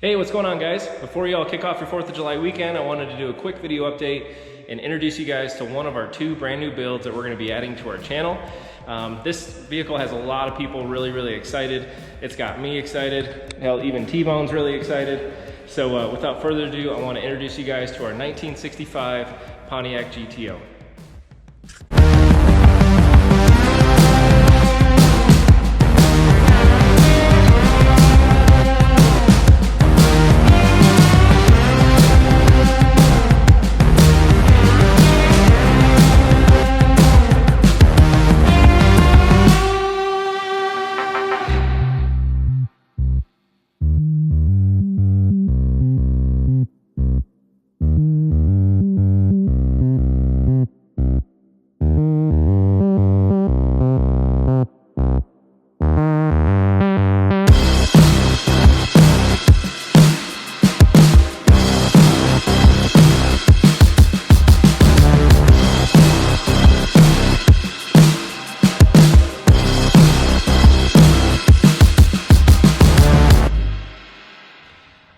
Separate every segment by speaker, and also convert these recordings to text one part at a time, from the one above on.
Speaker 1: Hey, what's going on, guys? Before you all kick off your 4th of July weekend, I wanted to do a quick video update and introduce you guys to one of our 2 brand new builds that we're going to be adding to our channel. This vehicle has a lot of people really excited. It's got me excited. Hell, even T-Bone's really excited. So without further ado, I want to introduce you guys to our 1965 Pontiac GTO.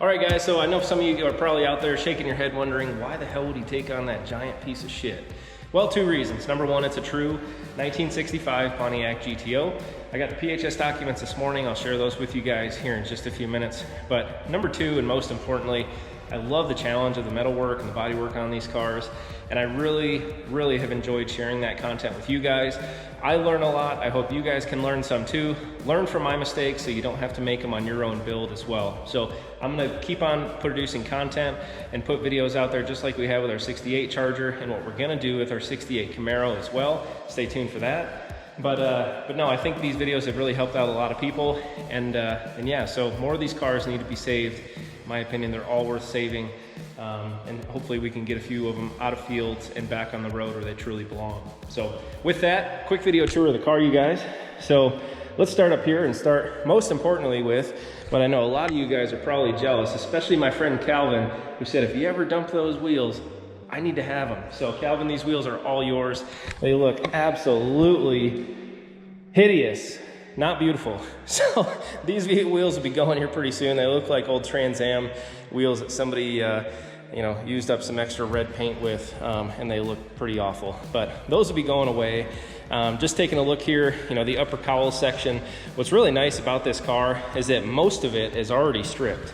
Speaker 1: Alright guys, so I know some of you are probably out there shaking your head wondering why the hell would he take on that giant piece of shit? Well, 2 reasons. Number 1, it's a true 1965 Pontiac GTO. I got the PHS documents this morning. I'll share those with you guys here in just a few minutes. But number 2, and most importantly, I love the challenge of the metalwork and the bodywork on these cars. And I really have enjoyed sharing that content with you guys. I learn a lot. I hope you guys can learn some too. Learn from my mistakes so you don't have to make them on your own build as well. So I'm gonna keep on producing content and put videos out there just like we have with our 68 Charger and what we're gonna do with our 68 Camaro as well. Stay tuned for that. But no, I think these videos have really helped out a lot of people. And yeah, so more of these cars need to be saved. In my opinion, they're all worth saving. And hopefully we can get a few of them out of fields and back on the road where they truly belong. So with that, quick video tour of the car, you guys. So let's start up here and start most importantly with what I know a lot of you guys are probably jealous, especially my friend Calvin, who said, if you ever dump those wheels, I need to have them. So Calvin, these wheels are all yours. They look absolutely hideous. Not beautiful. So these wheels will be going here pretty soon. They look like old Trans Am wheels that somebody used up some extra red paint with, and they look pretty awful. But those will be going away. Just taking a look here, the upper cowl section. What's really nice about this car is that most of it is already stripped.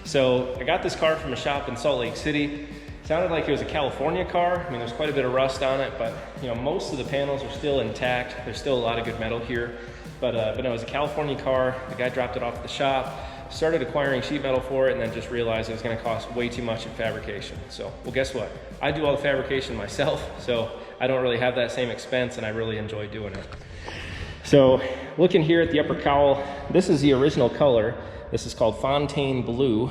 Speaker 1: So I got this car from a shop in Salt Lake City. Sounded like it was a California car. I mean, there's quite a bit of rust on it, but most of the panels are still intact. There's still a lot of good metal here. But no, it was a California car. The guy dropped it off at the shop, started acquiring sheet metal for it, and then just realized it was gonna cost way too much in fabrication. So, well, guess what? I do all the fabrication myself, so I don't really have that same expense, and I really enjoy doing it. So, looking here at the upper cowl, this is the original color. This is called Fontaine Blue.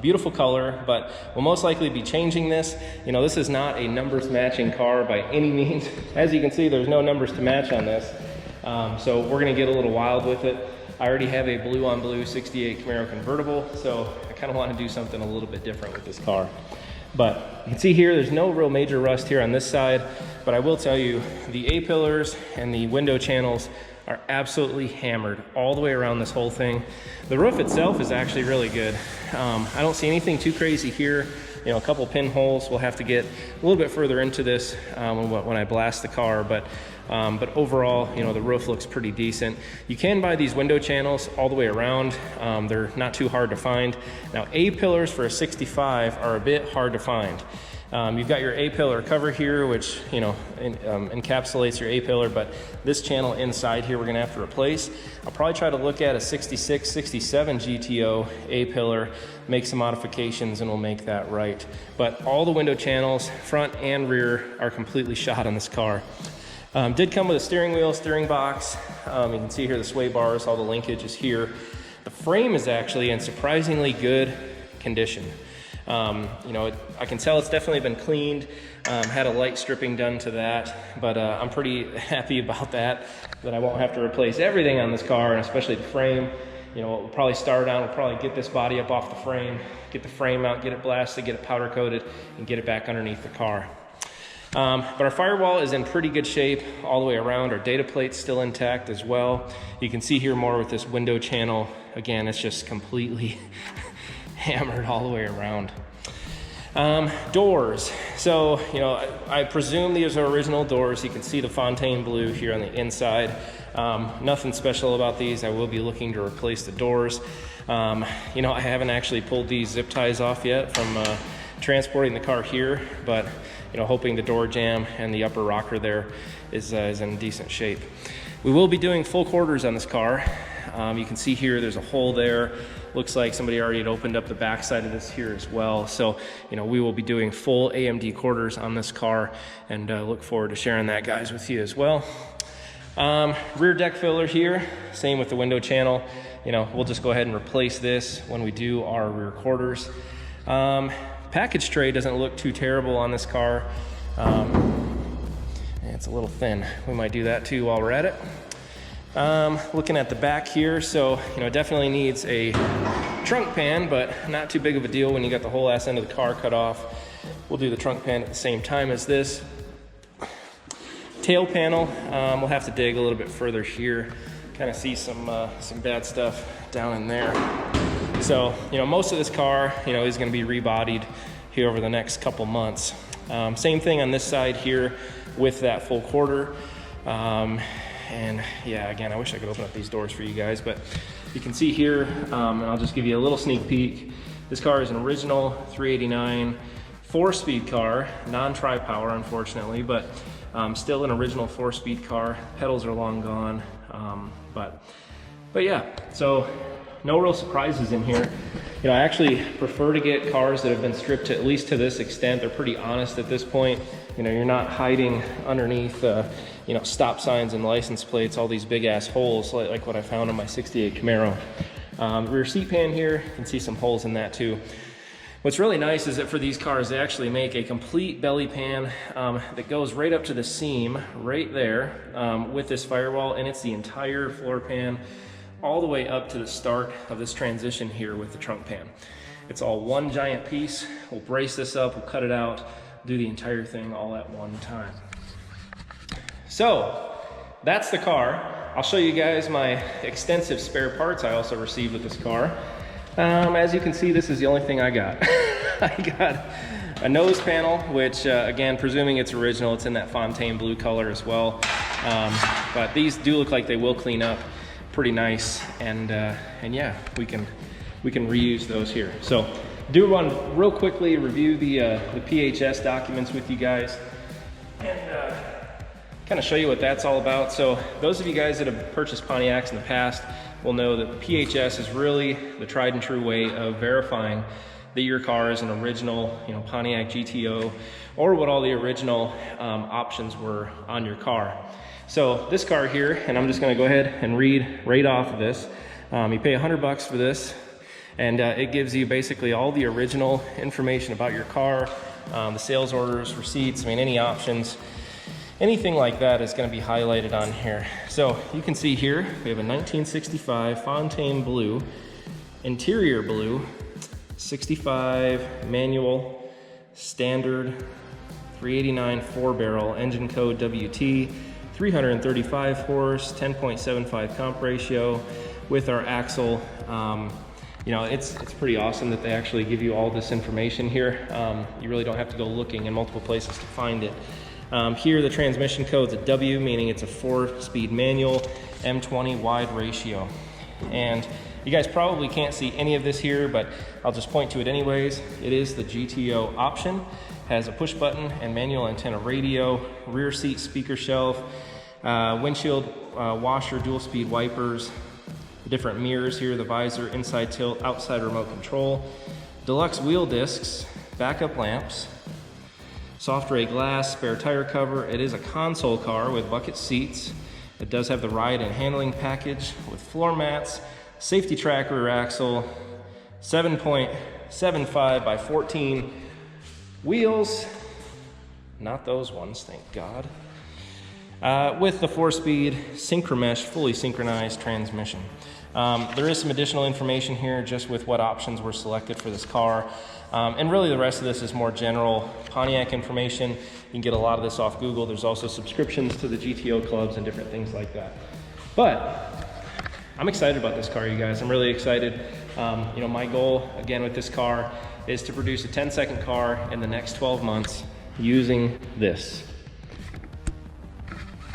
Speaker 1: Beautiful color, but we'll most likely be changing this. This is not a numbers matching car by any means. As you can see, there's no numbers to match on this. So we're gonna get a little wild with it. I already have a blue on blue 68 Camaro convertible, so I kind of want to do something a little bit different with this car. But you can see here, there's no real major rust here on this side, but I will tell you, the A-pillars and the window channels are absolutely hammered all the way around this whole thing. The roof itself is actually really good. I don't see anything too crazy here. A couple pinholes. We'll have to get a little bit further into this when I blast the car, but overall, the roof looks pretty decent. You can buy these window channels all the way around. They're not too hard to find. Now, A-pillars for a 65 are a bit hard to find. You've got your A-pillar cover here, which encapsulates your A-pillar, but this channel inside here we're gonna have to replace. I'll probably try to look at a 66, 67 GTO A-pillar, make some modifications, and we'll make that right. But all the window channels, front and rear, are completely shot on this car. Did come with a steering wheel, steering box. You can see here the sway bars, all the linkage is here. The frame is actually in surprisingly good condition. I can tell it's definitely been cleaned, had a light stripping done to that, but I'm pretty happy about that I won't have to replace everything on this car, and especially the frame. We'll probably start on, we'll probably get this body up off the frame, get the frame out, get it blasted, get it powder coated, and get it back underneath the car. But our firewall is in pretty good shape all the way around. Our data plate's still intact as well. You can see here more with this window channel. Again, it's just completely hammered all the way around. Doors. So, you know, I presume these are original doors. You can see the Fontaine blue here on the inside. Nothing special about these. I will be looking to replace the doors. You know, I haven't actually pulled these zip ties off yet from transporting the car here, but, you know, hoping the door jamb and the upper rocker there is in decent shape. We will be doing full quarters on this car. You can see here there's a hole there. Looks like somebody already had opened up the back side of this here as well. So, you know, we will be doing full AMD quarters on this car, and look forward to sharing that, guys, with you as well. Rear deck filler here, same with the window channel. You know, we'll just go ahead and replace this when we do our rear quarters. Package tray doesn't look too terrible on this car. It's a little thin. We might do that too while we're at it. Looking at the back here, so, you know, it definitely needs a trunk pan, but not too big of a deal when you got the whole ass end of the car cut off. We'll do the trunk pan at the same time as this. Tail panel, we'll have to dig a little bit further here. Kind of see some bad stuff down in there. So, you know, most of this car, you know, is going to be rebodied here over the next couple months. Same thing on this side here with that full quarter. And yeah, again, I wish I could open up these doors for you guys, but you can see here, and I'll just give you a little sneak peek. This car is an original 389 4-speed car, non-tri-power, unfortunately, but still an original 4-speed car. Pedals are long gone, but yeah, so no real surprises in here. You know, I actually prefer to get cars that have been stripped to, at least to this extent. They're pretty honest at this point. You know, you're not hiding underneath, you know, stop signs and license plates, all these big ass holes like what I found on my 68 Camaro. Rear seat pan here, you can see some holes in that too. What's really nice is that for these cars, they actually make a complete belly pan that goes right up to the seam right there with this firewall, and it's the entire floor pan all the way up to the start of this transition here with the trunk pan. It's all one giant piece. We'll brace this up, we'll cut it out, do the entire thing all at one time. So that's the car. I'll show you guys my extensive spare parts I also received with this car. As you can see, this is the only thing I got. I got a nose panel, which again, presuming it's original, it's in that Fontaine blue color as well. But these do look like they will clean up pretty nice, and yeah, we can reuse those here. So do want to real quickly review the PHS documents with you guys, and kind of show you what that's all about. So those of you guys that have purchased Pontiacs in the past will know that the PHS is really the tried and true way of verifying that your car is an original, you know, Pontiac GTO, or what all the original options were on your car. So this car here, and I'm just gonna go ahead and read right off of this. You pay $100 for this, and it gives you basically all the original information about your car, the sales orders, receipts, I mean, any options, anything like that is gonna be highlighted on here. So you can see here, we have a 1965 Fontaine blue, interior blue, 65 manual, standard, 389 4-barrel, engine code WT, 335 horse, 10.75 comp ratio with our axle. You know, it's pretty awesome that they actually give you all this information here. You really don't have to go looking in multiple places to find it. Here, the transmission code's a W, meaning it's a 4-speed manual, M20 wide ratio. And you guys probably can't see any of this here, but I'll just point to it anyways. It is the GTO option. Has a push button and manual antenna radio, rear seat speaker shelf, windshield washer, dual speed wipers, the different mirrors here, the visor, inside tilt, outside remote control, deluxe wheel discs, backup lamps, soft ray glass, spare tire cover. It is a console car with bucket seats. It does have the ride and handling package with floor mats, safety track rear axle, 7.75 by 14 wheels, not those ones, thank God, with the 4-speed Synchromesh fully synchronized transmission. There is some additional information here just with what options were selected for this car, and really the rest of this is more general Pontiac information. You can get a lot of this off Google. There's also subscriptions to the GTO clubs and different things like that. But I'm excited about this car, you guys. I'm really excited. You know, my goal, again, with this car is to produce a 10-second car in the next 12 months using this.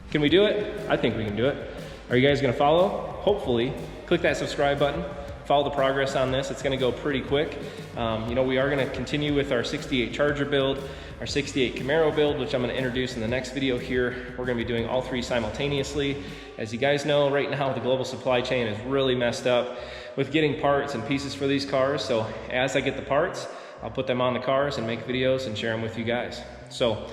Speaker 1: Can we do it? I think we can do it. Are you guys gonna follow? Hopefully. Click that subscribe button. Follow the progress on this. It's gonna go pretty quick. You know, we are gonna continue with our 68 Charger build, our 68 Camaro build, which I'm gonna introduce in the next video here. We're gonna be doing all three simultaneously. As you guys know, right now the global supply chain is really messed up with getting parts and pieces for these cars. So as I get the parts, I'll put them on the cars and make videos and share them with you guys. So,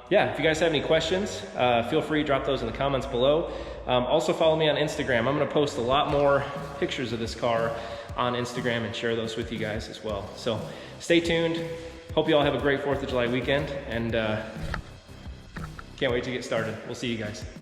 Speaker 1: yeah, if you guys have any questions, feel free to drop those in the comments below. Also follow me on Instagram. I'm gonna post a lot more pictures of this car on Instagram and share those with you guys as well. So stay tuned. Hope you all have a great 4th of July weekend, and can't wait to get started. We'll see you guys.